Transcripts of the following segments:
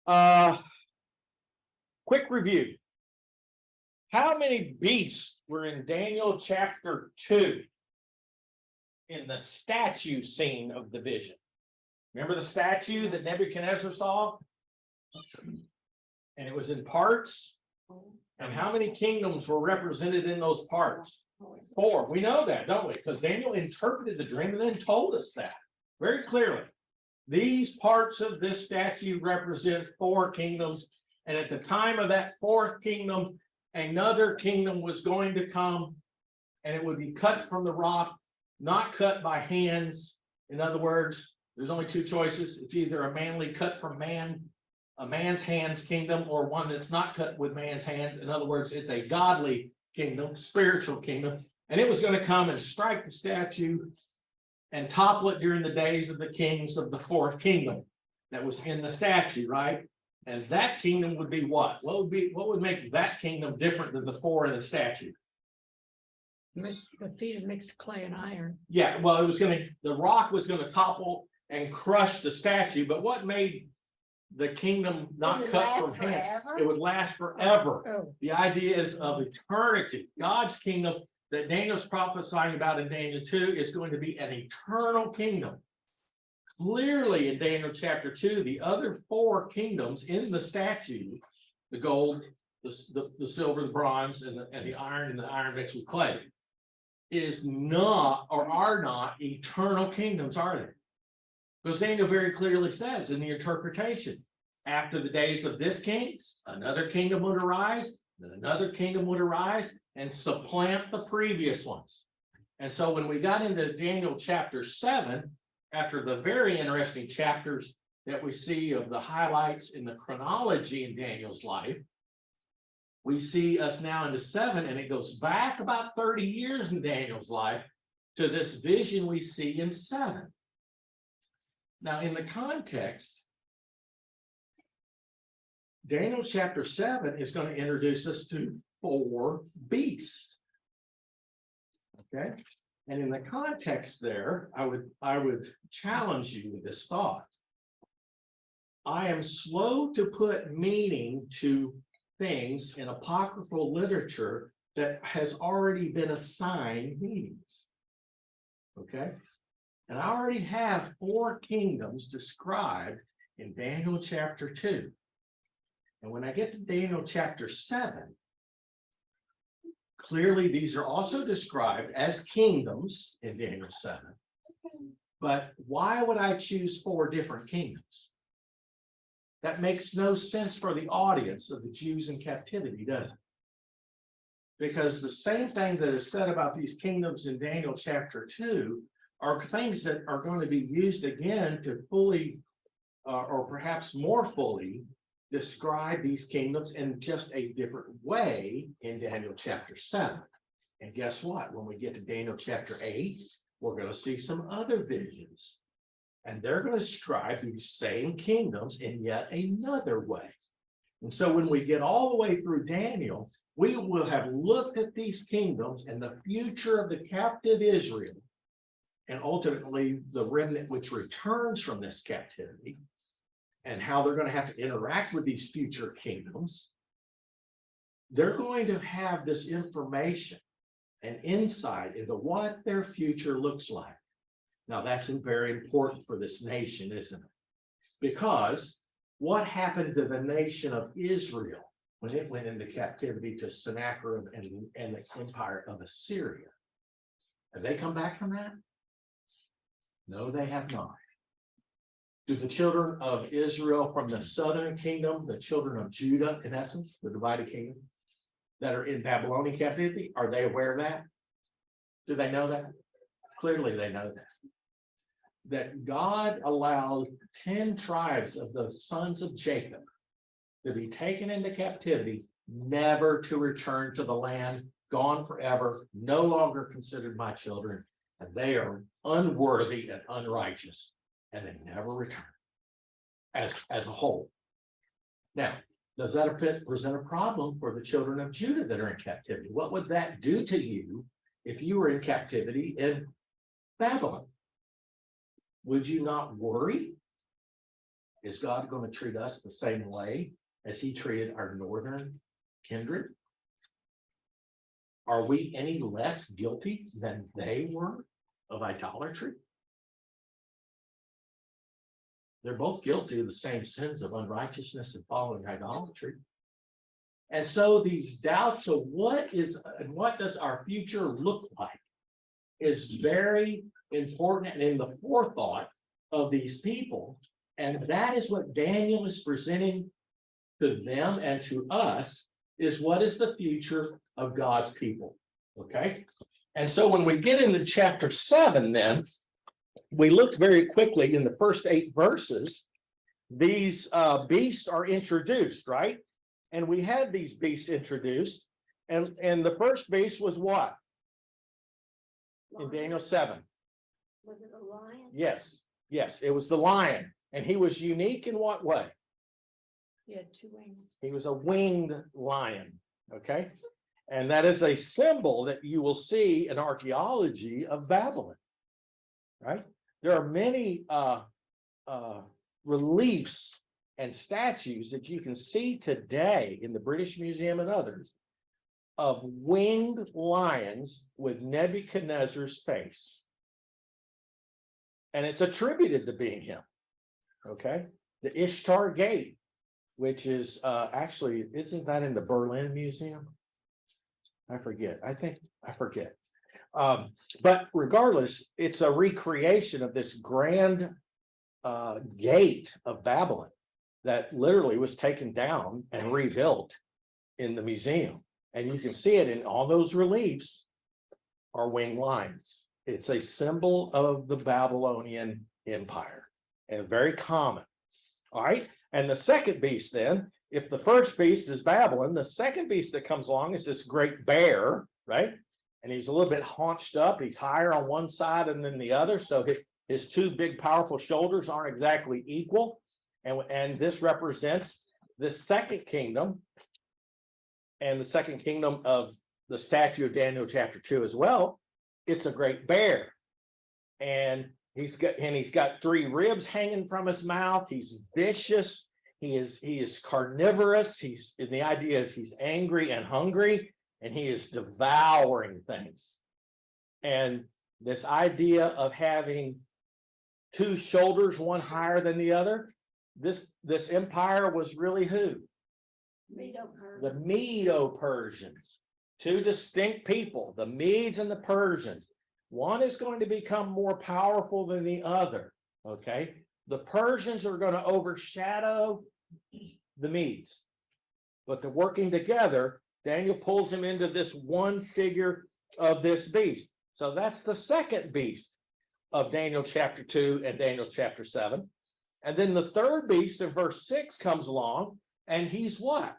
Uh, quick review. How many beasts were in Daniel chapter 2 in the statue scene of the vision? Remember the statue that Nebuchadnezzar saw? And it was in parts. And how many kingdoms were represented in those parts? 4. We know that, don't we? Because Daniel interpreted the dream and then told us that very clearly. These parts of this statue represent 4 kingdoms. And at the time of that 4th kingdom, another kingdom was going to come, and it would be cut from the rock, not cut by hands. In other words, there's only 2 choices. It's either a manly cut from man, a man's hands kingdom, or one that's not cut with man's hands. In other words, it's a godly kingdom, spiritual kingdom, and it was going to come and strike the statue and topple it during the days of the kings of the 4th kingdom that was in the statue, right? And that kingdom would be what? What would make that kingdom different than the 4 in the statue? The feet of mixed clay and iron. Yeah, well, the rock was going to topple and crush the statue, but what made the kingdom not cut from hands? It would last forever. Oh. The idea is of eternity. God's kingdom that Daniel's prophesying about in Daniel 2 is going to be an eternal kingdom. Clearly in Daniel chapter 2, the other 4 kingdoms in the statue, the gold, the silver, the bronze, and the iron mixed with clay, is not or are not eternal kingdoms, are they? Because Daniel very clearly says in the interpretation, after the days of this king, another kingdom would arise, then another kingdom would arise and supplant the previous ones. And so when we got into Daniel chapter 7, after the very interesting chapters that we see of the highlights in the chronology in Daniel's life, we see us now into 7, and it goes back about 30 years in Daniel's life to this vision we see in 7. Now, in the context, Daniel chapter 7 is going to introduce us to 4 beasts. Okay, and in the context there, I would challenge you with this thought. I am slow to put meaning to things in apocryphal literature that has already been assigned meanings. Okay, and I already have 4 kingdoms described in Daniel chapter 2. And when I get to Daniel chapter 7, clearly these are also described as kingdoms in Daniel 7. But why would I choose 4 different kingdoms? That makes no sense for the audience of the Jews in captivity, does it? Because the same thing that is said about these kingdoms in Daniel chapter 2 are things that are going to be used again to fully, or perhaps more fully, describe these kingdoms in just a different way in Daniel chapter 7. And guess what? When we get to Daniel chapter 8, we're going to see some other visions. And they're going to describe these same kingdoms in yet another way. And so when we get all the way through Daniel, we will have looked at these kingdoms and the future of the captive Israel, and ultimately the remnant which returns from this captivity, and how they're going to have to interact with these future kingdoms. They're going to have this information and insight into what their future looks like. Now, that's very important for this nation, isn't it? Because what happened to the nation of Israel when it went into captivity to Sennacherib and the empire of Assyria? Have they come back from that? No, they have not. Do the children of Israel from the southern kingdom, the children of Judah, in essence, the divided kingdom, that are in Babylonian captivity, are they aware of that? Do they know that? Clearly they know that. That God allowed 10 tribes of the sons of Jacob to be taken into captivity, never to return to the land, gone forever, no longer considered my children, and they are unworthy and unrighteous, and they never return as a whole. Now, does that present a problem for the children of Judah that are in captivity? What would that do to you if you were in captivity in Babylon? Would you not worry? Is God going to treat us the same way as he treated our northern kindred? Are we any less guilty than they were of idolatry? They're both guilty of the same sins of unrighteousness and following idolatry. And so these doubts of what does our future look like is very important and in the forethought of these people. And that is what Daniel is presenting to them and to us, is what is the future of God's people. Okay. And so when we get into chapter 7, then we looked very quickly in the first 8 verses, these beasts are introduced, right? And we had these beasts introduced, and the first beast was what? In Daniel 7. Was it a lion? Yes, it was the lion. And he was unique in what way? He had 2 wings. He was a winged lion, okay? And that is a symbol that you will see in archaeology of Babylon, right? There are many reliefs and statues that you can see today in the British Museum and others of winged lions with Nebuchadnezzar's face. And it's attributed to being him, okay? The Ishtar Gate, which is actually, isn't that in the Berlin Museum? I forget. I forget. But regardless, it's a recreation of this grand gate of Babylon that literally was taken down and rebuilt in the museum. And you can see it in all those reliefs are winged lions. It's a symbol of the Babylonian Empire and very common. All right. And the second beast, then, if the first beast is Babylon, the second beast that comes along is this great bear, right? And he's a little bit haunched up. He's higher on one side and then the other. So his 2 big, powerful shoulders aren't exactly equal. And this represents the second kingdom, and the second kingdom of the statue of Daniel chapter 2 as well. It's a great bear. And he's got 3 ribs hanging from his mouth. He's vicious. He is carnivorous. The idea is he's angry and hungry, and he is devouring things. And this idea of having 2 shoulders, one higher than the other, this empire was really who? The Medo-Persians. 2 distinct people, the Medes and the Persians. One is going to become more powerful than the other, okay? The Persians are going to overshadow the Medes, but they're working together. Daniel pulls them into this one figure of this beast. So that's the second beast of Daniel chapter 2 and Daniel chapter 7. And then the third beast in verse 6 comes along, and he's what?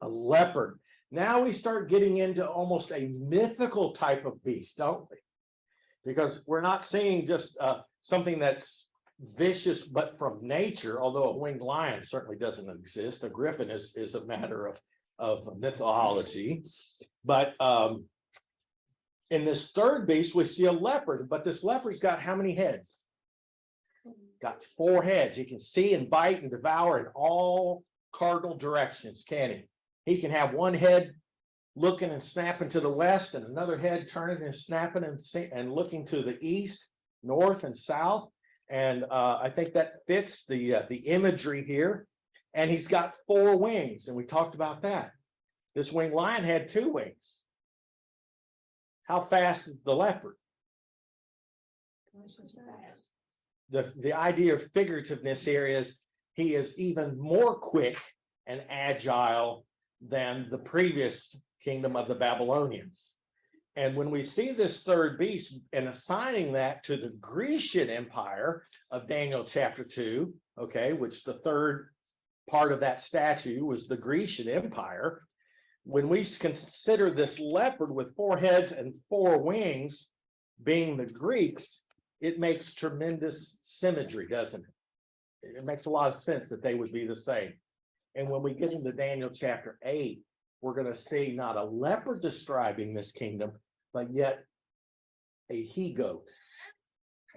A leopard. Now we start getting into almost a mythical type of beast, don't we? Because we're not seeing just something that's vicious but from nature, although a winged lion certainly doesn't exist. A griffin is a matter of mythology. But in this third beast, we see a leopard, but this leopard's got how many heads? Got 4 heads. He can see and bite and devour in all cardinal directions, can he? He can have one head looking and snapping to the west, and another head turning and snapping and looking to the east, north, and south. And I think that fits the imagery here. And he's got 4 wings, and we talked about that. This winged lion had 2 wings. How fast is the leopard? The idea of figurativeness here is he is even more quick and agile than the previous kingdom of the Babylonians. And when we see this third beast and assigning that to the Grecian Empire of Daniel chapter 2, okay, which the third part of that statue was the Grecian Empire, when we consider this leopard with 4 heads and 4 wings being the Greeks, it makes tremendous symmetry, doesn't it? It makes a lot of sense that they would be the same. And when we get into Daniel chapter 8, we're going to see not a leopard describing this kingdom, but yet a he-goat.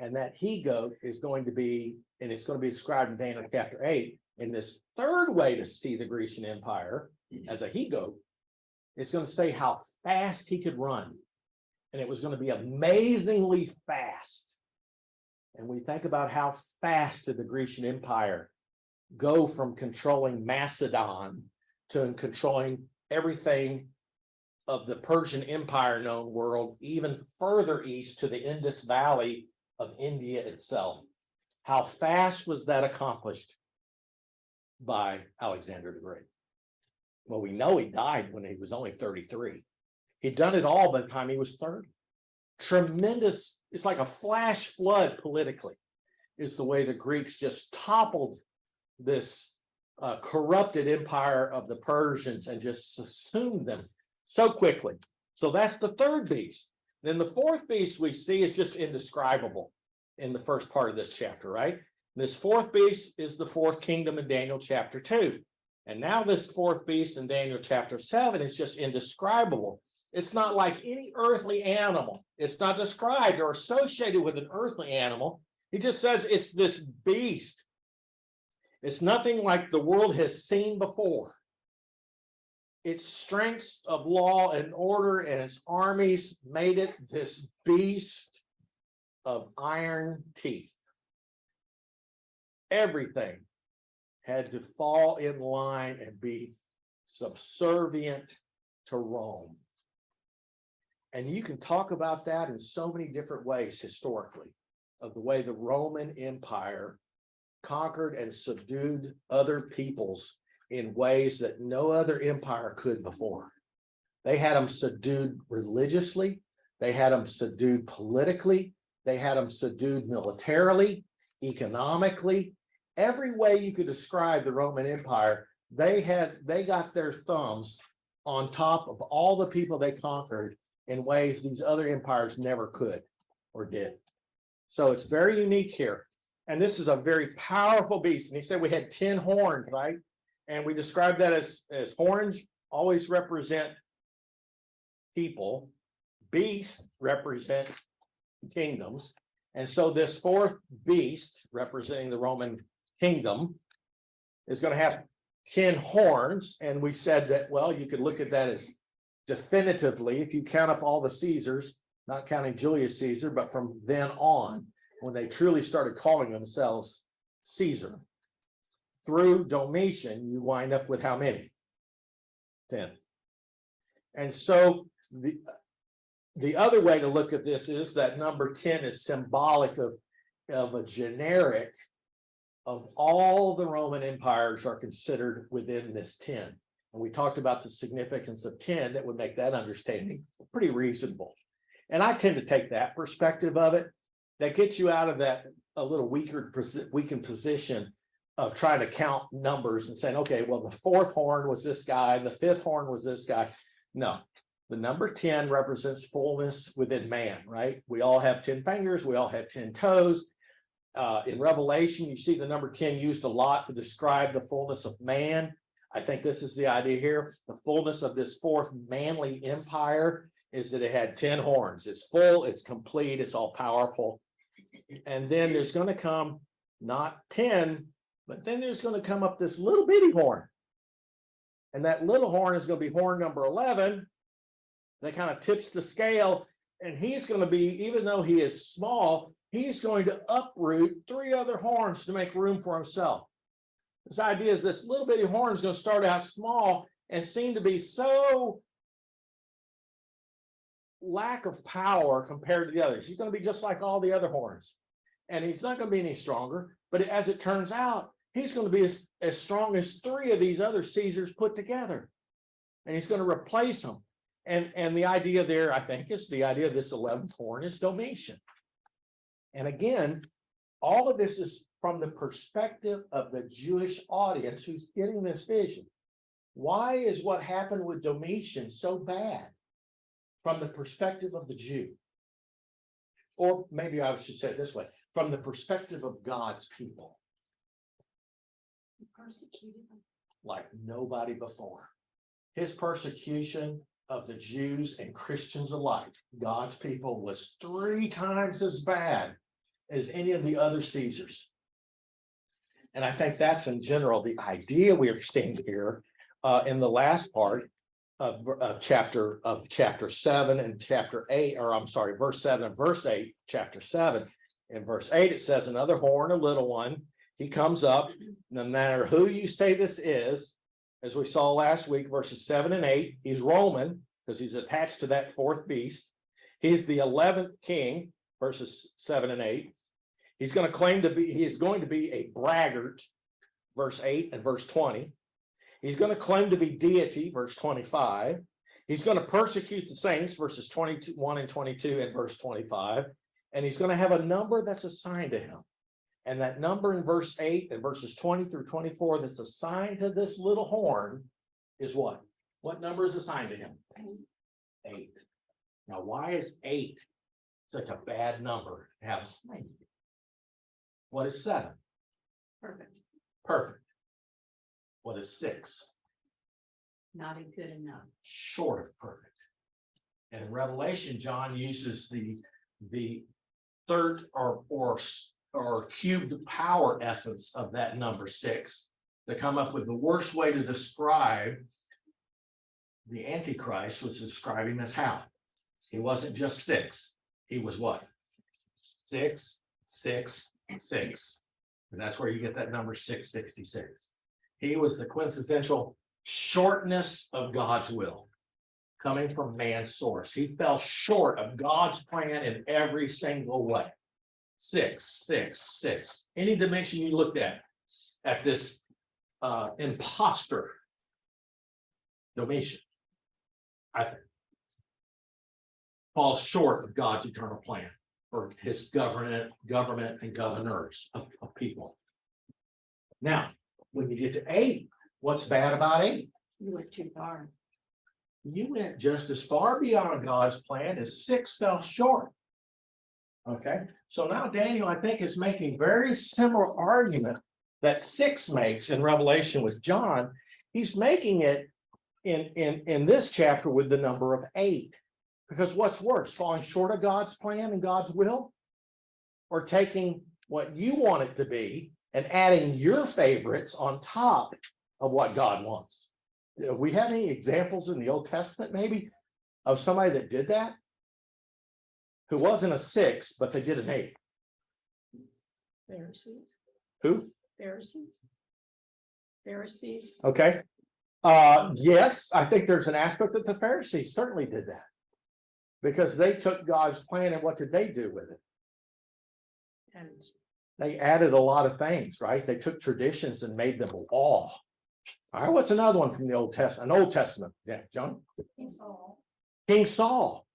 And that he-goat is going to be, and it's going to be described in Daniel chapter 8. And this third way to see the Grecian Empire as a he-goat is going to say how fast he could run. And it was going to be amazingly fast. And we think about how fast did the Grecian Empire go from controlling Macedon to controlling everything of the Persian Empire known world, even further east to the Indus Valley of India itself. How fast was that accomplished by Alexander the Great? Well, we know he died when he was only 33. He'd done it all by the time he was 30. Tremendous, it's like a flash flood politically, is the way the Greeks just toppled this corrupted empire of the Persians and just assumed them so quickly. So that's the third beast. Then the fourth beast we see is just indescribable in the first part of this chapter, right? This fourth beast is the fourth kingdom in Daniel chapter 2. And now this fourth beast in Daniel chapter 7 is just indescribable. It's not like any earthly animal. It's not described or associated with an earthly animal. He just says it's this beast. It's nothing like the world has seen before. Its strengths of law and order and its armies made it this beast of iron teeth. Everything had to fall in line and be subservient to Rome. And you can talk about that in so many different ways historically, of the way the Roman Empire conquered and subdued other peoples in ways that no other empire could before. They had them subdued religiously, they had them subdued politically, they had them subdued militarily, economically. Every way you could describe the Roman Empire, they got their thumbs on top of all the people they conquered in ways these other empires never could or did. So it's very unique here. And this is a very powerful beast. And he said we had 10 horns, right? And we described that as horns always represent people. Beasts represent kingdoms. And so this fourth beast, representing the Roman kingdom, is going to have 10 horns. And we said that, well, you could look at that as definitively, if you count up all the Caesars, not counting Julius Caesar, but from then on, when they truly started calling themselves Caesar, through Domitian, you wind up with how many? 10. And so the other way to look at this is that number 10 is symbolic of a generic of all the Roman empires are considered within this 10. And we talked about the significance of 10 that would make that understanding pretty reasonable. And I tend to take that perspective of it. That gets you out of that a little weakened position of trying to count numbers and saying, okay, well, the fourth horn was this guy, the fifth horn was this guy. No, the number 10 represents fullness within man, right? We all have 10 fingers, we all have 10 toes. In Revelation, you see the number 10 used a lot to describe the fullness of man. I think this is the idea here. The fullness of this fourth manly empire is that it had 10 horns. It's full, it's complete, it's all powerful. And then there's going to come not 10, but then there's going to come up this little bitty horn. And that little horn is going to be horn number 11. That kind of tips the scale. And he's going to be, even though he is small, he's going to uproot 3 other horns to make room for himself. This idea is this little bitty horn is going to start out small and seem to be so lack of power compared to the others. He's going to be just like all the other horns. And he's not going to be any stronger. But as it turns out, he's going to be as strong as 3 of these other Caesars put together. And he's going to replace them. And the idea there, I think, is the idea of this 11th horn is Domitian. And again, all of this is from the perspective of the Jewish audience who's getting this vision. Why is what happened with Domitian so bad from the perspective of the Jew? Or maybe I should say it this way, from the perspective of God's people. He persecuted them like nobody before. His persecution of the Jews and Christians alike, God's people, was 3 times as bad as any of the other Caesars. And I think that's in general the idea we are seeing here in the last part of chapter 7 and chapter 8, or I'm sorry, verse 7 and verse 8, chapter 7. In verse 8, it says, another horn, a little one, he comes up, no matter who you say this is, as we saw last week, verses 7 and 8, he's Roman, because he's attached to that fourth beast. He's the 11th king, verses 7 and 8. He's going to be a braggart, verse 8 and verse 20. He's going to claim to be deity, verse 25. He's going to persecute the saints, verses 21 and 22 and verse 25. And he's going to have a number that's assigned to him. And that number in verse 8 and verses 20 through 24 that's assigned to this little horn is what? What number is assigned to him? 8. Now, why is 8 such a bad number to have assigned? What is 7? Perfect. Perfect. What is 6? Not a good enough. Short of perfect. And in Revelation, John uses the third or cubed power essence of that number 6 to come up with the worst way to describe the Antichrist, was describing as how. He wasn't just 6. He was what? 6, 6, 6. And that's where you get that number 666. He was the quintessential shortness of God's will, coming from man's source. He fell short of God's plan in every single way. 6, 6, 6. Any dimension you looked at this imposter Domitian, I think, falls short of God's eternal plan for his government and governors of people. Now, when you get to 8, what's bad about 8? You went too far. You went just as far beyond God's plan as 6 fell short. Okay, so now Daniel, I think, is making very similar argument that 6 makes in Revelation with John. He's making it in this chapter with the number of 8. Because what's worse, falling short of God's plan and God's will, or taking what you want it to be and adding your favorites on top of what God wants? We have any examples in the Old Testament, maybe, of somebody that did that? Who wasn't a 6, but they did an 8? Pharisees. Who? Pharisees. Okay. Yes, I think there's an aspect that the Pharisees certainly did that. Because they took God's plan and what did they do with it? And They added a lot of things, right? They took traditions and made them law. All right, what's another one from the Old Testament? An Old Testament, yeah, John? King Saul, King Saul.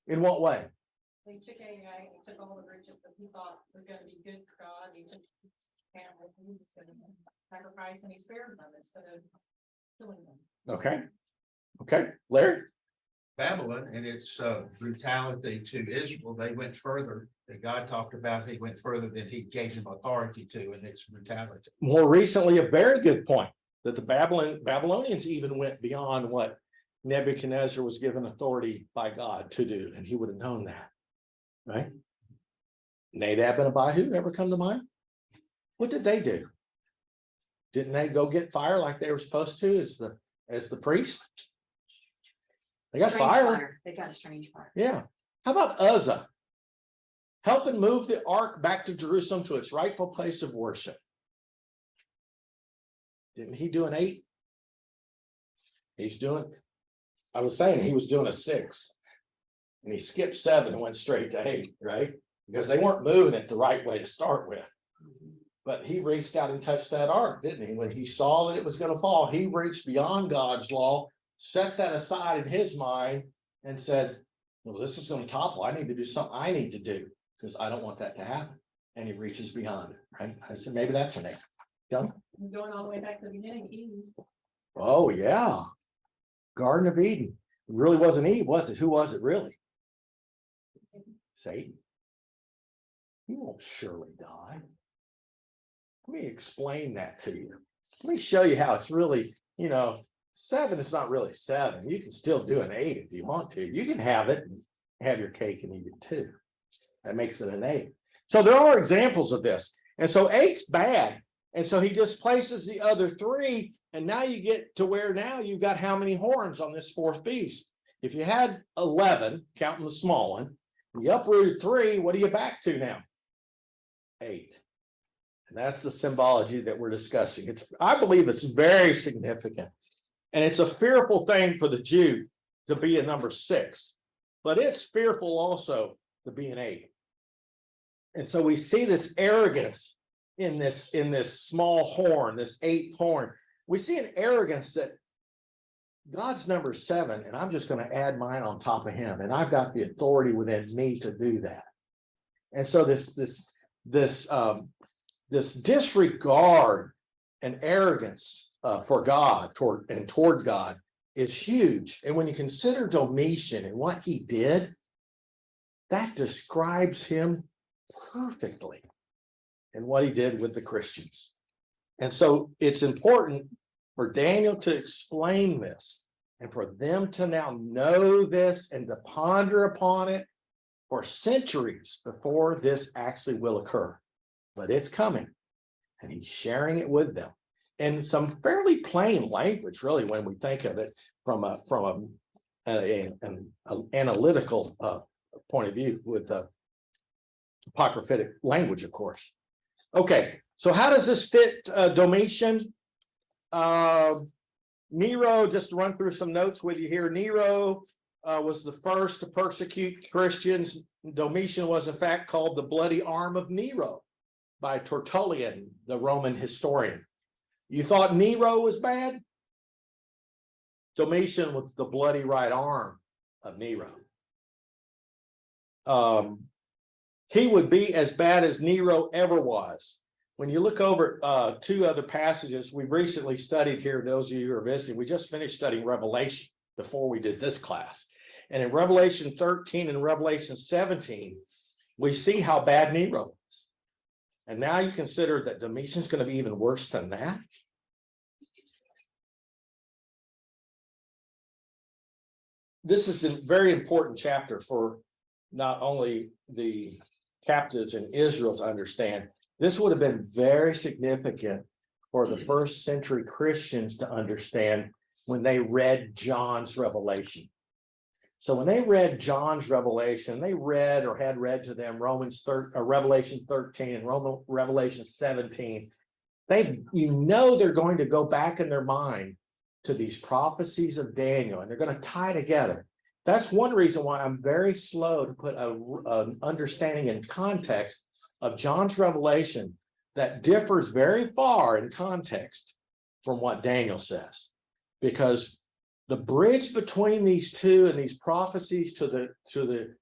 In what way? he took Agag, he took all the riches that he thought were gonna be good for God, he took animals, he was gonna sacrifice, and he spared them instead of killing them. Okay, Larry? Babylon and its brutality to Israel, they went further that God talked about. He went further than he gave them authority to in its brutality. More recently, a very good point that the Babylonians even went beyond what Nebuchadnezzar was given authority by God to do, and he would have known that, right? Nadab and Abihu ever come to mind? What did they do? Didn't they go get fire like they were supposed to as the priest? They got fire. They got a strange fire. Yeah. How about Uzzah? Helping move the ark back to Jerusalem to its rightful place of worship. Didn't he do an 8? I was saying he was doing a 6. And he skipped 7 and went straight to 8, right? Because they weren't moving it the right way to start with. But he reached out and touched that ark, didn't he? When he saw that it was going to fall, he reached beyond God's law, set that aside in his mind, and said, well, this is going to topple. I need to do something I need to do because I don't want that to happen. And he reaches beyond it, right? I said, maybe that's an 8. John? Going all the way back to the beginning, Eden. Oh, yeah. Garden of Eden. It really wasn't Eve, was it? Who was it really? Satan. He won't surely die. Let me explain that to you. Let me show you how it's really, 7 is not really 7. You can still do an 8 if you want to. You can have it and have your cake and eat it too. That makes it an 8. So there are examples of this. And so 8's bad. And so he displaces the other 3. And now you get to where now you've got how many horns on this 4th beast? If you had 11, counting the small one, you uprooted 3, what are you back to now? 8. And that's the symbology that we're discussing. I believe it's very significant. And it's a fearful thing for the Jew to be a number 6. But it's fearful also to be an 8. And so we see this arrogance in this small horn, this 8th horn. We see an arrogance that God's number 7, and I'm just going to add mine on top of him, and I've got the authority within me to do that. And so this disregard and arrogance for God toward God is huge. And when you consider Domitian and what he did, that describes him perfectly in what he did with the Christians. And so it's important for Daniel to explain this and for them to now know this and to ponder upon it for centuries before this actually will occur. But it's coming, and he's sharing it with them in some fairly plain language, really, when we think of it from an analytical point of view, with the apocryphatic language, of course. Okay, so how does this fit Domitian? Nero, just to run through some notes with you here, Nero was the first to persecute Christians. Domitian was in fact called the bloody arm of Nero by Tertullian, the Roman historian. You thought Nero was bad? Domitian was the bloody right arm of Nero. He would be as bad as Nero ever was. When you look over 2 other passages we've recently studied here, those of you who are visiting, we just finished studying Revelation before we did this class. And in Revelation 13 and Revelation 17, we see how bad Nero was. And now you consider that Domitian's going to be even worse than that. This is a very important chapter for not only the captives in Israel to understand. This would have been very significant for the 1st century Christians to understand when they read John's Revelation. So when they read John's Revelation, they read or had read to them Revelation 13 and Revelation 17. They're going to go back in their mind to these prophecies of Daniel, and they're going to tie together. That's one reason why I'm very slow to put an understanding in context of John's Revelation that differs very far in context from what Daniel says, because the bridge between these two and these prophecies to the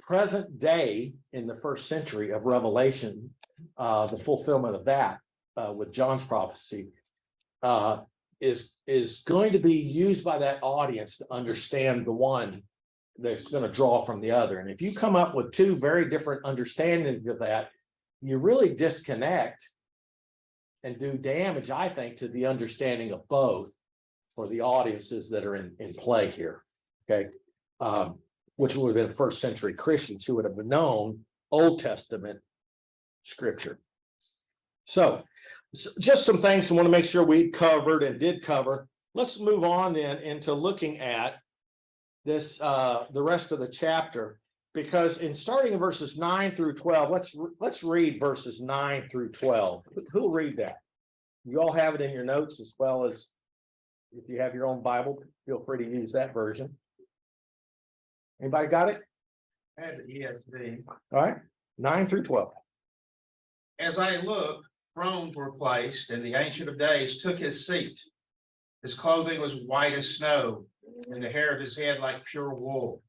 present day in the 1st century of Revelation, the fulfillment of that with John's prophecy is going to be used by that audience to understand the one that's going to draw from the other. And if you come up with 2 very different understandings of that, you really disconnect and do damage, I think, to the understanding of both for the audiences that are in play here. Okay, which would have been 1st century Christians who would have known Old Testament scripture. So just some things I want to make sure we covered and did cover. Let's move on then into looking at this, the rest of the chapter, because in starting in verses 9 through 12, let's read verses 9 through 12. Who'll read that? You all have it in your notes, as well as if you have your own Bible, feel free to use that version. Anybody got it? And ESV. All right, 9 through 12. As I looked, thrones were placed, and the Ancient of Days took his seat. His clothing was white as snow, and the hair of his head like pure wool.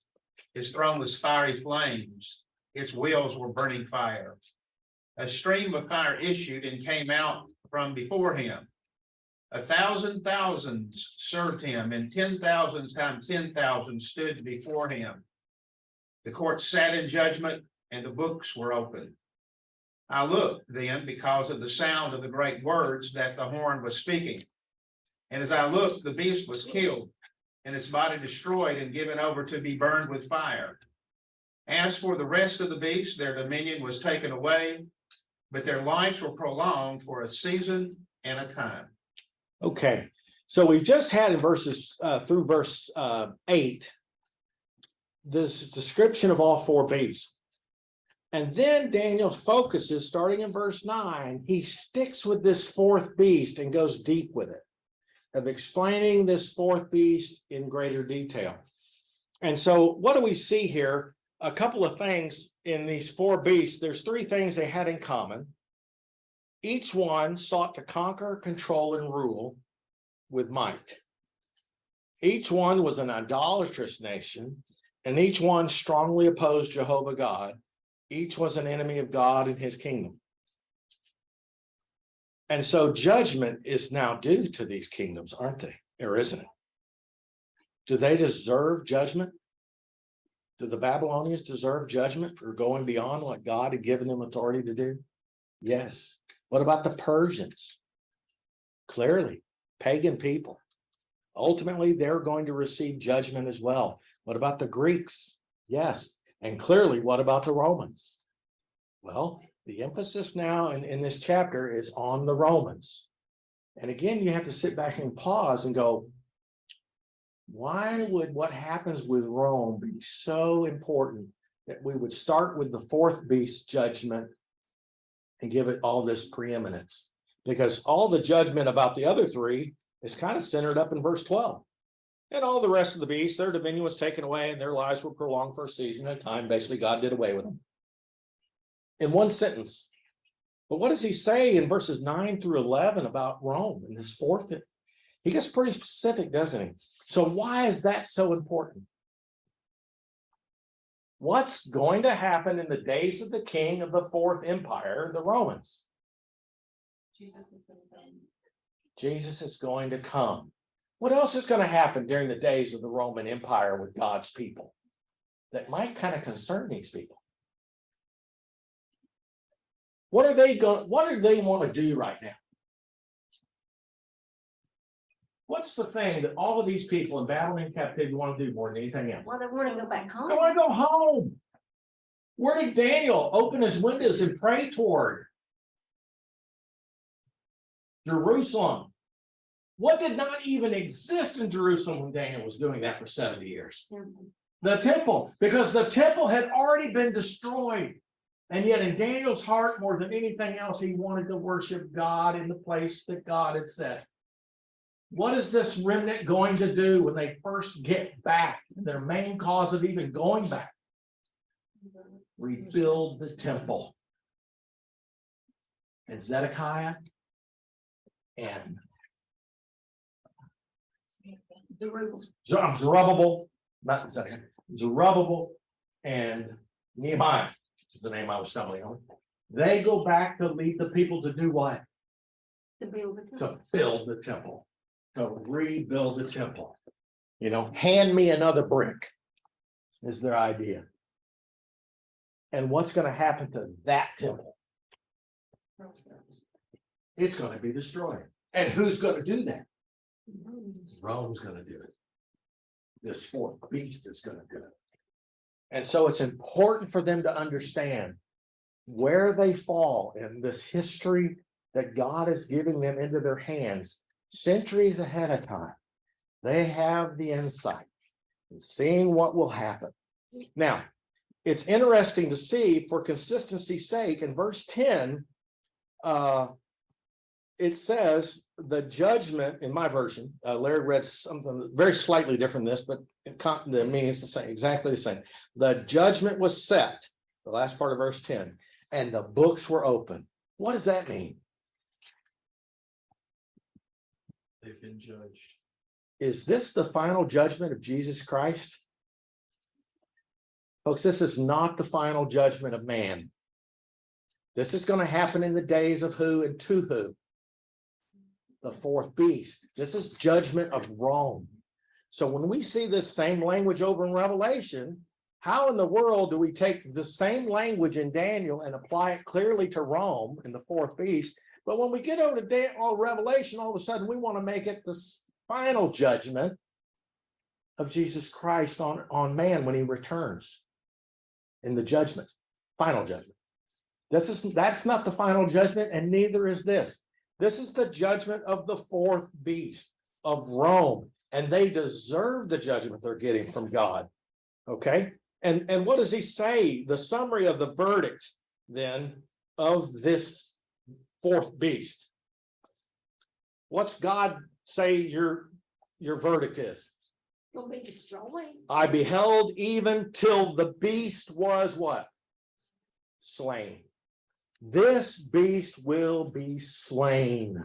His throne was fiery flames. Its wheels were burning fire. A stream of fire issued and came out from before him. 1,000 thousands served him, and 10,000 times 10,000 stood before him. The court sat in judgment, and the books were opened. I looked then because of the sound of the great words that the horn was speaking. And as I looked, the beast was killed, and its body destroyed and given over to be burned with fire. As for the rest of the beasts, their dominion was taken away, but their lives were prolonged for a season and a time. Okay, so we just had in verses through verse 8 this description of all four beasts. And then Daniel focuses, starting in verse 9, he sticks with this fourth beast and goes deep with it, of explaining this fourth beast in greater detail. And so what do we see here? A couple of things in these four beasts. There's three things they had in common. Each one sought to conquer, control, and rule with might. Each one was an idolatrous nation, and each one strongly opposed Jehovah God. Each was an enemy of God and his kingdom. And so judgment is now due to these kingdoms, aren't they? Or isn't it? Do they deserve judgment? Do the Babylonians deserve judgment for going beyond what God had given them authority to do? Yes. What about the Persians? Clearly, pagan people. Ultimately, they're going to receive judgment as well. What about the Greeks? Yes. And clearly, what about the Romans? Well, the emphasis now in this chapter is on the Romans. And again, you have to sit back and pause and go, why would what happens with Rome be so important that we would start with the fourth beast judgment and give it all this preeminence? Because all the judgment about the other three is kind of centered up in verse 12. And all the rest of the beasts, their dominion was taken away and their lives were prolonged for a season at a time. Basically, God did away with them. In one sentence. But what does he say in verses 9 through 11 about Rome in this fourth? He gets pretty specific, doesn't he? So why is that so important? What's going to happen in the days of the king of the fourth empire, the Romans? Jesus is going to come. Jesus is going to come. What else is going to happen during the days of the Roman Empire with God's people that might kind of concern these people? What do they want to do right now? What's the thing that all of these people in Babylonian captivity want to do more than anything else? Well, they want to go back home. They want to go home. Where did Daniel open his windows and pray toward? Jerusalem. What did not even exist in Jerusalem when Daniel was doing that for 70 years? The temple, because the temple had already been destroyed. And yet in Daniel's heart, more than anything else, he wanted to worship God in the place that God had set. What is this remnant going to do when they first get back? Their main cause of even going back? Rebuild the temple. And Zedekiah and Zerubbabel, not Zedekiah, Zerubbabel and Nehemiah is the name I was stumbling on. They go back to lead the people to do what? To build the To temple. build the temple, to rebuild the temple. You know, hand me another brick is their idea. And what's going to happen to that temple? It's going to be destroyed. And who's going to do that? Rome's going to do it. This fourth beast is going to do it. And so it's important for them to understand where they fall in this history that God is giving them into their hands centuries ahead of time. They have the insight and seeing what will happen. Now, it's interesting to see, for consistency's sake, in verse 10, it says the judgment, in my version, Larry read something very slightly different than this, but the meaning is the same, exactly the same. The judgment was set, the last part of verse 10, and the books were open. What does that mean? They've been judged. Is this the final judgment of Jesus Christ? Folks, this is not the final judgment of man. This is going to happen in the days of who and to who? The fourth beast. This is judgment of Rome. So when we see this same language over in Revelation, how in the world do we take the same language in Daniel and apply it clearly to Rome and the fourth beast? But when we get over to Revelation, all of a sudden we want to make it the final judgment of Jesus Christ on man when he returns. in the judgment, final judgment. That's not the final judgment, and neither is this. This is the judgment of the fourth beast of Rome, and they deserve the judgment they're getting from God. Okay, and what does he say? The summary of the verdict then of this fourth beast. What's God say your verdict is? Gonna be destroyed. I beheld even till the beast was what? Slain. This beast will be slain.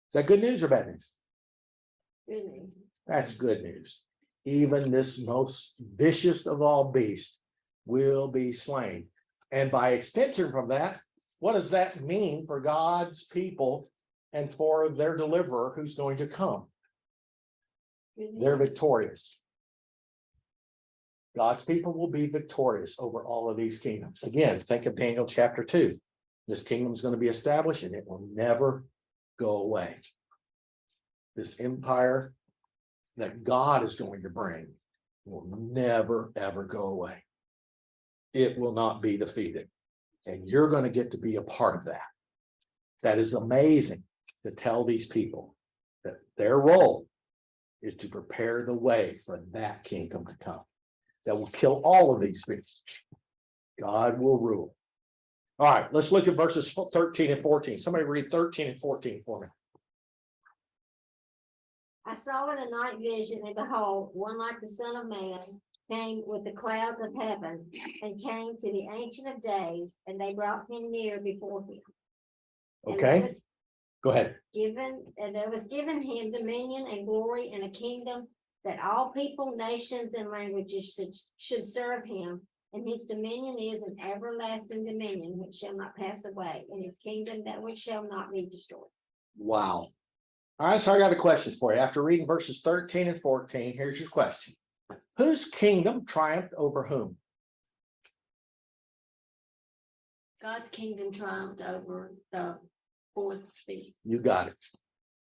Is that good news or bad news? Really. That's good news. Even this most vicious of all beasts will be slain. And by extension from that, what does that mean for God's people and for their deliverer who's going to come? They're victorious. God's people will be victorious over all of these kingdoms. Again, think of Daniel chapter 2. This kingdom is going to be established and it will never go away. This empire that God is going to bring will never, ever go away. It will not be defeated. And you're going to get to be a part of that. That is amazing to tell these people that their role is to prepare the way for that kingdom to come. That will kill all of these beasts. God will rule. All right, let's look at verses 13 and 14. Somebody read 13 and 14 for me. I saw in a night vision, and behold, one like the Son of Man came with the clouds of heaven, and came to the Ancient of Days, and they brought him near before him. And there Okay, was go ahead. there was given him dominion and glory and a kingdom, that all people, nations, and languages should serve him. And his dominion is an everlasting dominion which shall not pass away, and his kingdom that which shall not be destroyed. Wow. All right, so I got a question for you. After reading verses 13 and 14, here's your question. Whose kingdom triumphed over whom? God's kingdom triumphed over the fourth beast. You got it.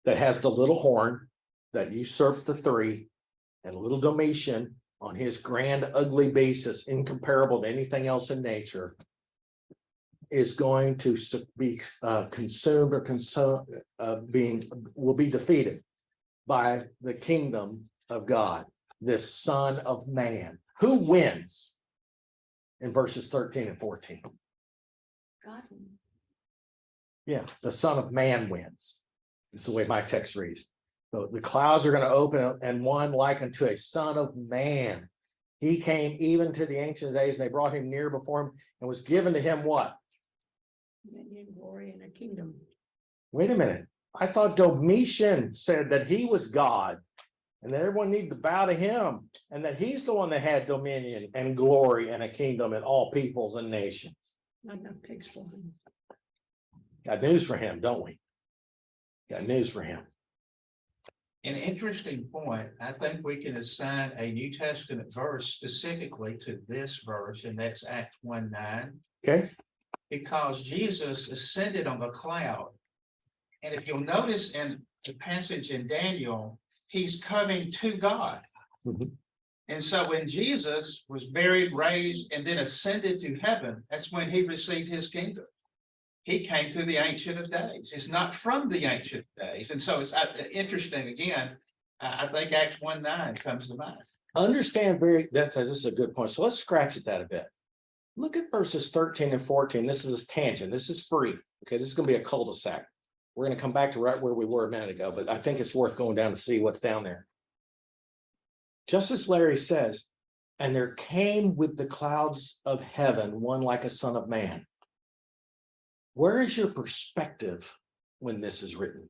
That has the little horn that usurped the three, and little Domitian on his grand ugly beast that's incomparable to anything else in nature is going to be consumed or will be defeated by the kingdom of God, this Son of Man. Who wins in verses 13 and 14? God. Yeah, the Son of Man wins. This is the way my text reads. So the clouds are going to open, and one like unto a Son of Man. He came even to the ancient days, and they brought him near before him, and was given to him what? Dominion, glory, and a kingdom. Wait a minute. I thought Domitian said that he was God, and that everyone needed to bow to him, and that he's the one that had dominion and glory and a kingdom in all peoples and nations. Not enough pigs for him. Got news for him, don't we? Got news for him. An interesting point, I think we can assign a New Testament verse specifically to this verse, and that's Acts 1:9. Okay. Because Jesus ascended on the cloud. And if you'll notice in the passage in Daniel, he's coming to God. Mhm. And so when Jesus was buried, raised, and then ascended to heaven, that's when he received his kingdom. He came to the Ancient of Days. It's not from the Ancient of Days. And so it's interesting, again, I think Acts 1:9 comes to mind. Understand this is a good point. So let's scratch at that a bit. Look at verses 13 and 14. This is a tangent. This is free. Okay, this is going to be a cul-de-sac. We're going to come back to right where we were a minute ago, but I think it's worth going down to see what's down there. Just as Larry says, and there came with the clouds of heaven one like a Son of Man. Where is your perspective when this is written?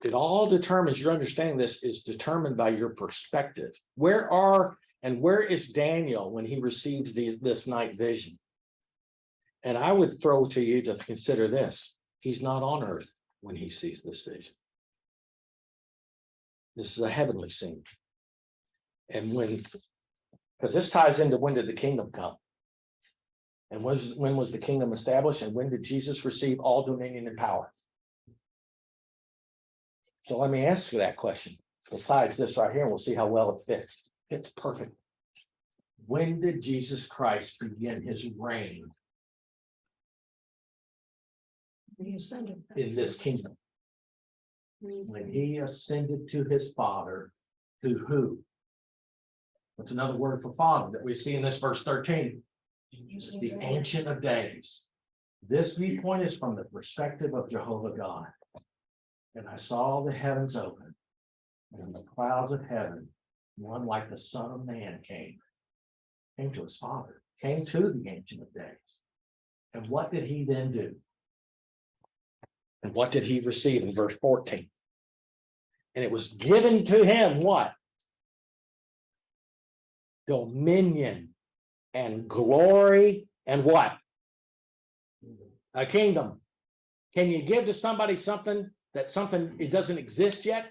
It all determines, your understanding this is determined by your perspective. Where is Daniel when he receives this night vision? And I would throw to you to consider this. He's not on earth when he sees this vision. This is a heavenly scene. And because this ties into when did the kingdom come? And when was the kingdom established? And when did Jesus receive all dominion and power? So let me ask you that question. Besides this right here, and we'll see how well it fits. It's perfect. When did Jesus Christ begin his reign He ascended. in this kingdom? When he ascended to his Father, to who? What's another word for Father that we see in this verse 13? The Ancient of Days. This viewpoint is from the perspective of Jehovah God. And I saw the heavens open, and the clouds of heaven, one like the Son of Man came to his Father, came to the Ancient of Days. And what did he then do? And what did he receive in verse 14? And it was given to him what? Dominion and glory and what? A kingdom. Can you give to somebody something it doesn't exist yet?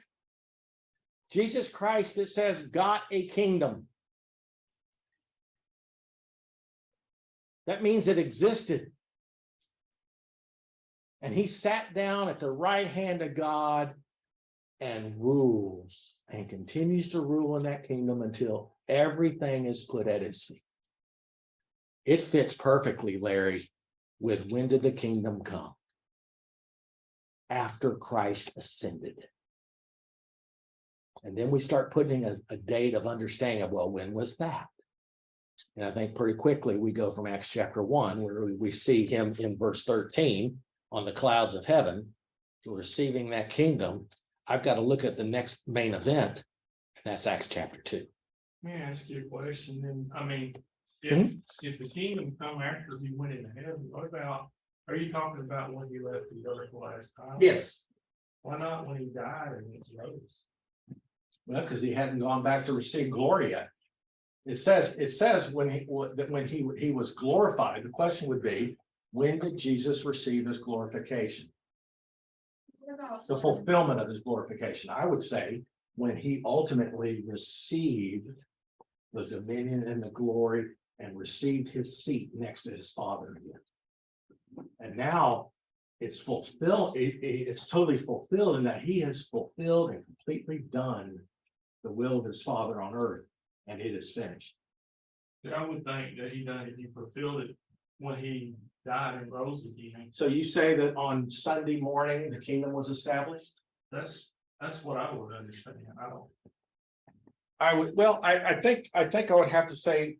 Jesus Christ, it says, got a kingdom. That means it existed. And he sat down at the right hand of God and rules and continues to rule in that kingdom until everything is put at his feet. It fits perfectly, Larry, with when did the kingdom come? After Christ ascended. And then we start putting a date of understanding of, well, when was that? And I think pretty quickly we go from Acts chapter 1, where we see him in verse 13 on the clouds of heaven, to receiving that kingdom. I've got to look at the next main event, and that's Acts chapter 2. Let me ask you a question, and I mean, Mhm. if the kingdom come after he went into heaven, what about, are you talking about when he left the earth last time? Yes, Why not when he died and he rose? well, because he hadn't gone back to receive glory yet. It says when he was glorified, the question would be, when did Jesus receive his glorification? The fulfillment of his glorification. I would say when he ultimately received the dominion and the glory and received his seat next to his Father again. And now it's fulfilled, it's totally fulfilled in that he has fulfilled and completely done the will of his Father on earth, and it is finished. I would think that he fulfilled it when he died and rose again. So you say that on Sunday morning, the kingdom was established? That's what I would understand. I don't. I would, well, I think I would have to say.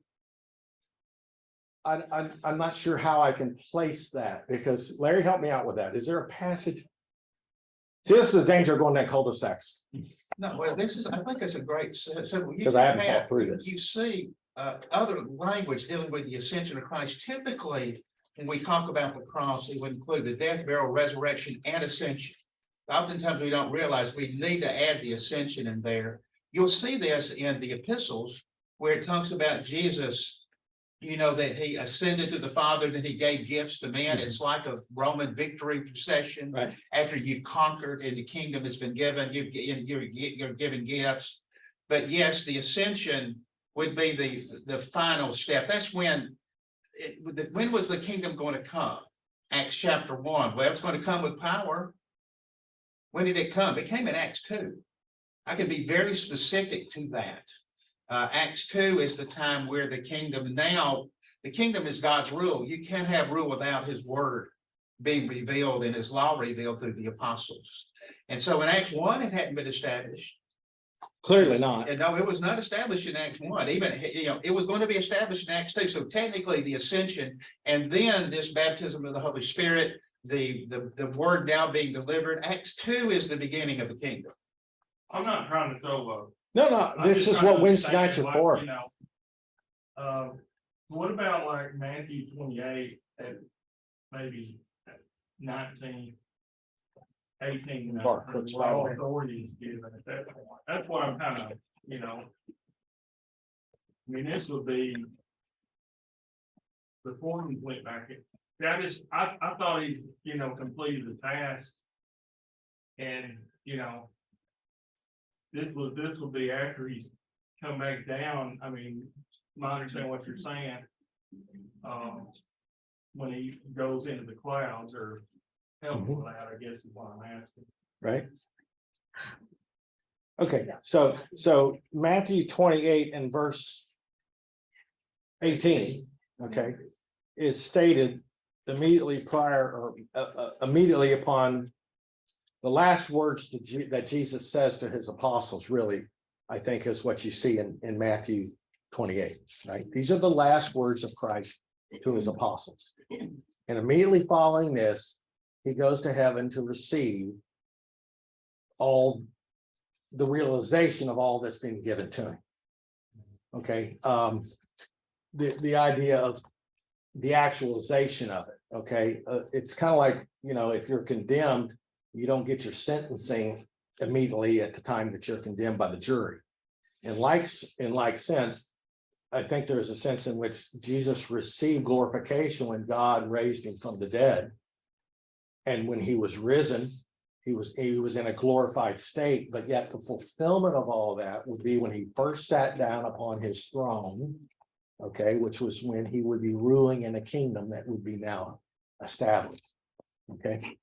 I'm not sure how I can place that, because Larry, help me out with that. Is there a passage? See, this is the danger of going that cul-de-sacs. No, well, I think it's a great, Because I haven't thought through this. You see, other language dealing with the ascension of Christ, typically, when we talk about the cross, it would include the death, burial, resurrection, and ascension. Oftentimes, we don't realize we need to add the ascension in there. You'll see this in the epistles, where it talks about Jesus, that he ascended to the Father, that he gave gifts to men. It's like a Roman victory procession. Right. After you've conquered and the kingdom has been given, you're given gifts. But yes, the ascension would be the final step. That's when was the kingdom going to come? Acts chapter 1. Well, it's going to come with power. When did it come? It came in Acts 2. I can be very specific to that. Acts 2 is the time where the kingdom is God's rule. You can't have rule without his word being revealed and his law revealed through the apostles. And so in Acts 1, it hadn't been established. Clearly not. And no, it was not established in Acts 1. Even, it was going to be established in Acts 2. So technically the ascension and then this baptism of the Holy Spirit, the word now being delivered. Acts 2 is the beginning of the kingdom. I'm not trying to throw No, I'm this just is trying what to Wednesday understand, nights are like, for. What about like Matthew 28 and maybe 19, 18, Mark, Cook's what all Bible. authority is given at that point? That's what I'm kind of, I mean, this would be before we went back. I thought he, completed the task. And, this will be after he's come back down. I mean, I understand what you're saying. When he goes into the clouds or help with that, I guess is what I'm asking. Right. Okay, so Matthew 28 and verse 18, okay, is stated immediately prior or immediately upon the last words that Jesus says to his apostles, really, I think is what you see in Matthew 28, right? These are the last words of Christ to his apostles. And immediately following this, he goes to heaven to receive all the realization of all that's been given to him. Okay, the idea of the actualization of it, okay? It's kind of like, you know, if you're condemned, you don't get your sentencing immediately at the time that you're condemned by the jury. In like sense, I think there's a sense in which Jesus received glorification when God raised him from the dead. And when he was risen, he was in a glorified state, but yet the fulfillment of all that would be when he first sat down upon his throne, okay, which was when he would be ruling in a kingdom that would be now established. Okay,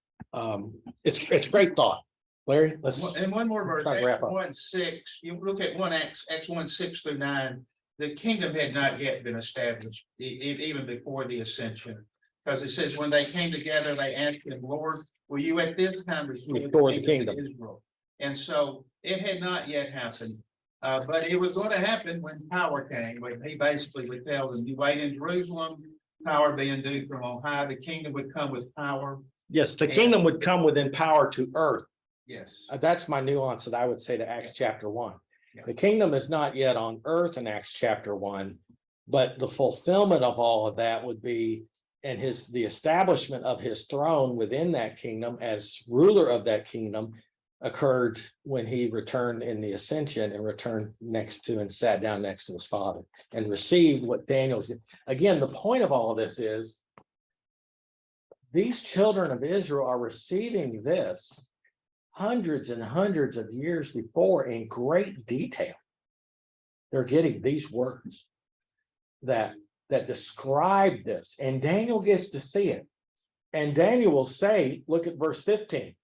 it's great thought, Larry. Let's And one more verse, try to wrap Acts up. 1:6, you look at Acts 1:6-9, the kingdom had not yet been established, even before the ascension. Because it says, when they came together, they asked him, Lord, will you at this time Restore the kingdom. to Israel? And so it had not yet happened. But it was going to happen when power came, when he basically would tell them, you wait in Jerusalem, power being due from on high, the kingdom would come with power. Yes, the kingdom would come within power to earth. Yes. That's my nuance that I would say to Acts chapter 1. Yeah. The kingdom is not yet on earth in Acts chapter 1, but the fulfillment of all of that would be, and the establishment of his throne within that kingdom as ruler of that kingdom occurred when he returned in the ascension and returned next to and sat down next to his father and received what Daniel's. Again, the point of all of this is these children of Israel are receiving this hundreds and hundreds of years before in great detail. They're getting these words that describe this, and Daniel gets to see it. And Daniel will say, look at verse 15.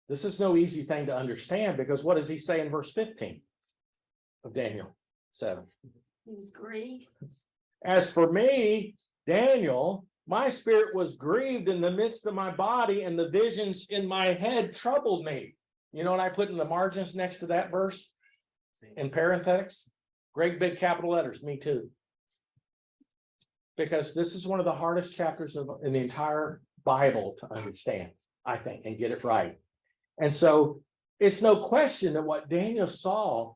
This is no easy thing to understand, because what does he say in verse 15 of Daniel 7? He was grieved. As for me, Daniel, my spirit was grieved in the midst of my body, and the visions in my head troubled me. You know what I put in the margins next to that verse? In parenthetics, great big capital letters, me too. Because this is one of the hardest chapters in the entire Bible to understand, I think, and get it right. And so it's no question that what Daniel saw,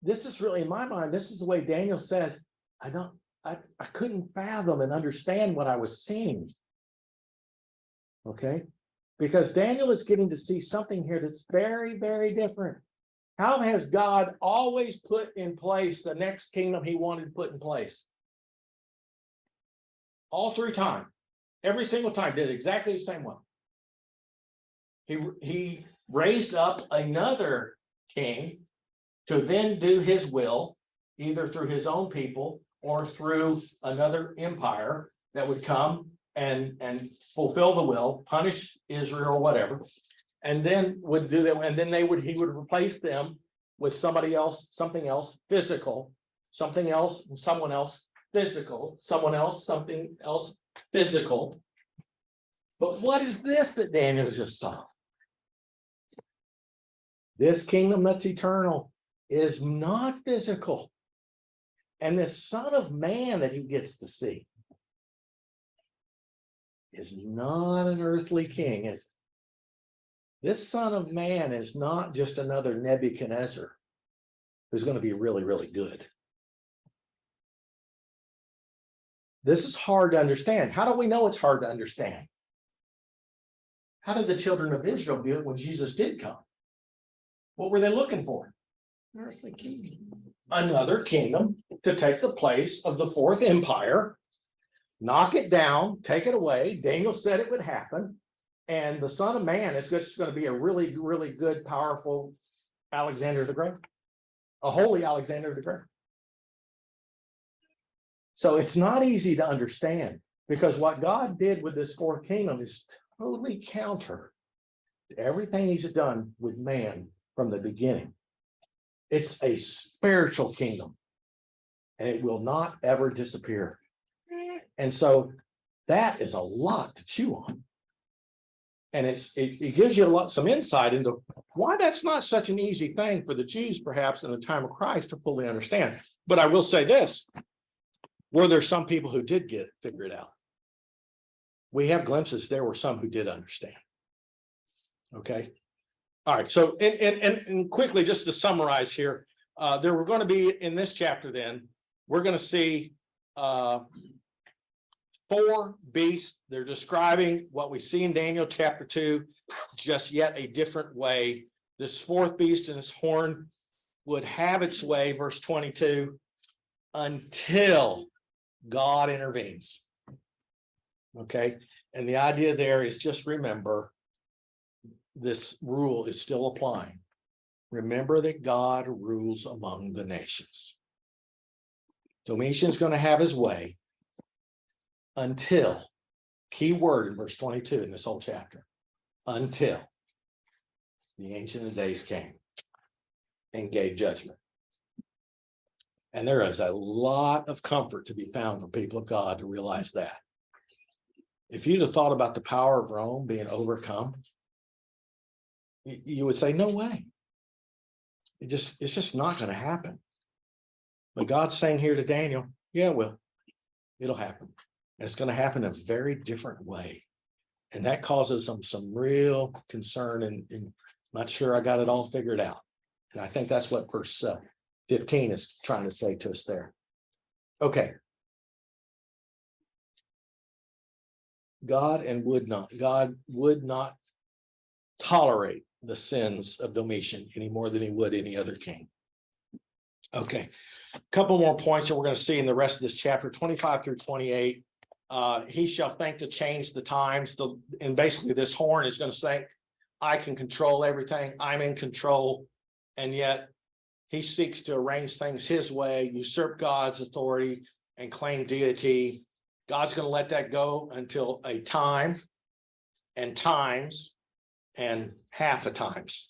this is really, in my mind, this is the way Daniel says, I couldn't fathom and understand what I was seeing. Okay, because Daniel is getting to see something here that's very, very different. How has God always put in place the next kingdom he wanted to put in place? All through time, every single time did exactly the same way. He raised up another king to then do his will, either through his own people or through another empire that would come and fulfill the will, punish Israel or whatever, and then would do that. And then he would replace them with somebody else, something else physical, something else, someone else physical, someone else, something else physical. But what is this that Daniel just saw? This kingdom that's eternal is not physical. And this Son of Man that he gets to see is not an earthly king. This Son of Man is not just another Nebuchadnezzar who's going to be really, really good. This is hard to understand. How do we know it's hard to understand? How did the children of Israel view it when Jesus did come? What were they looking for? Earthly kingdom. Another kingdom to take the place of the fourth empire, knock it down, take it away. Daniel said it would happen. And the Son of Man is just going to be a really, really good, powerful Alexander the Great, a holy Alexander the Great. So it's not easy to understand, because what God did with this fourth kingdom is totally counter to everything he's done with man from the beginning. It's a spiritual kingdom. and it will not ever disappear. And so that is a lot to chew on. And it gives you some insight into why that's not such an easy thing for the Jews, perhaps in the time of Christ, to fully understand. But I will say this, were there some people who did figure it out? We have glimpses, there were some who did understand. Okay. All right. So, and quickly, just to summarize here, there were going to be in this chapter, then we're going to see 4 beasts. They're describing what we see in Daniel chapter 2, just yet a different way. This 4th beast and its horn would have its way, verse 22, until God intervenes. Okay. And the idea there is, just remember, this rule is still applying. Remember that God rules among the nations. Domitian's going to have his way until, key word in verse 22 in this whole chapter, until the Ancient of Days came and gave judgment. And there is a lot of comfort to be found for people of God to realize that. If you'd have thought about the power of Rome being overcome, you would say, no way. It's just not going to happen. But God's saying here to Daniel, yeah, well, it'll happen. And it's going to happen in a very different way. And that causes them some real concern, and not sure I got it all figured out. And I think that's what verse 15 is trying to say to us there. Okay. God would not tolerate the sins of Domitian any more than he would any other king. Okay, a couple more points that we're going to see in the rest of this chapter, 25 through 28. He shall think to change the times, and basically this horn is going to say, I can control everything, I'm in control, and yet he seeks to arrange things his way, usurp God's authority, and claim deity. God's going to let that go until a time and times and half a times,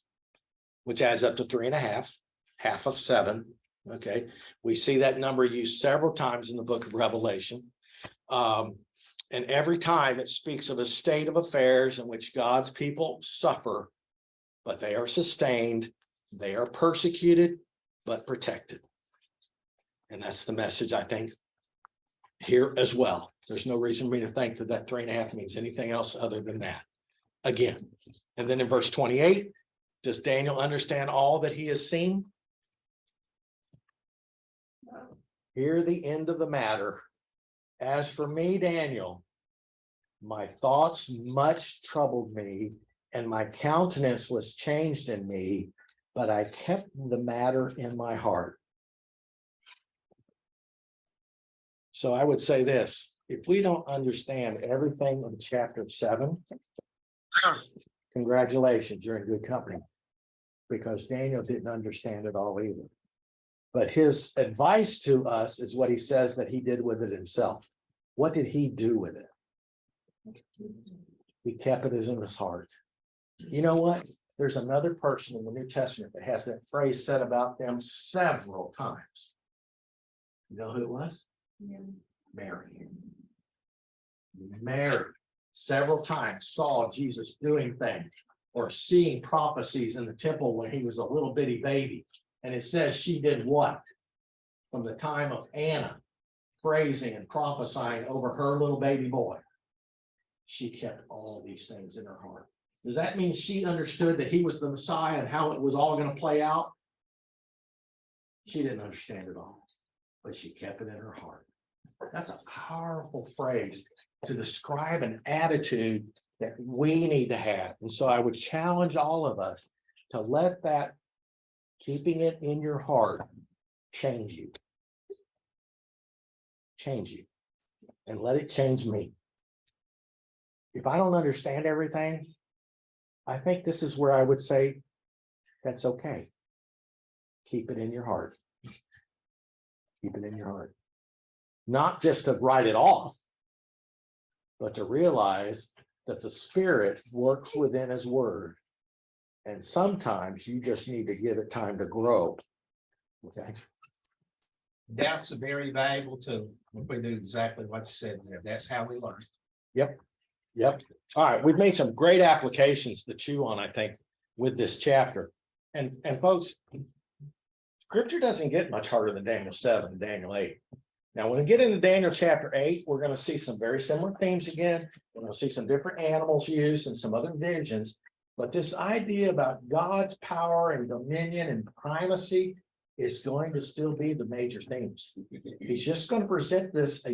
which adds up to 3.5, half of 7. Okay, we see that number used several times in the book of Revelation. And every time it speaks of a state of affairs in which God's people suffer, but they are sustained, they are persecuted, but protected. And that's the message, I think, here as well. There's no reason for me to think that 3.5 means anything else other than that. Again, and then in verse 28, does Daniel understand all that he has seen? Hear the end of the matter. As for me, Daniel, my thoughts much troubled me, and my countenance was changed in me, but I kept the matter in my heart. So I would say this, if we don't understand everything in chapter 7, congratulations, you're in good company, because Daniel didn't understand it all either. But his advice to us is what he says that he did with it himself. What did he do with it? He kept it in his heart. You know what? There's another person in the New Testament that has that phrase said about them several times. You know who it was? Mary. Mary several times saw Jesus doing things or seeing prophecies in the temple when he was a little bitty baby. And it says she did what? From the time of Anna, praising and prophesying over her little baby boy. She kept all these things in her heart. Does that mean she understood that he was the Messiah and how it was all going to play out? She didn't understand it all, but she kept it in her heart. That's a powerful phrase to describe an attitude that we need to have. And so I would challenge all of us to let that keeping it in your heart change you. Change you. And let it change me. If I don't understand everything, I think this is where I would say, that's okay. Keep it in your heart. Keep it in your heart. Not just to write it off, but to realize that the Spirit works within His Word. And sometimes you just need to give it time to grow. Okay. Doubt's a very valuable tool. If we do exactly what you said there, that's how we learn. Yep. All right, we've made some great applications to chew on, I think, with this chapter. And folks, scripture doesn't get much harder than Daniel 7 and Daniel 8. Now, when we get into Daniel chapter 8, we're going to see some very similar themes again. We're going to see some different animals used and some other visions. But this idea about God's power and dominion and primacy is going to still be the major themes. He's just going to present this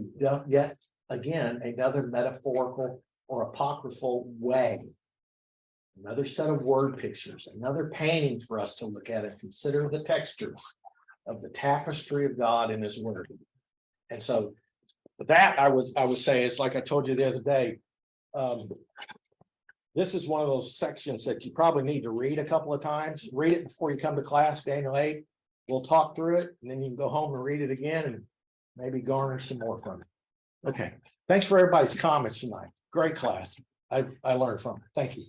yet again, another metaphorical or apocryphal way. Another set of word pictures, another painting for us to look at and consider the texture of the tapestry of God in his word. And so that I would say is like I told you the other day. This is one of those sections that you probably need to read a couple of times. Read it before you come to class, Daniel 8. We'll talk through it, and then you can go home and read it again and maybe garner some more from it. Okay, thanks for everybody's comments tonight. Great class. I learned from it. Thank you.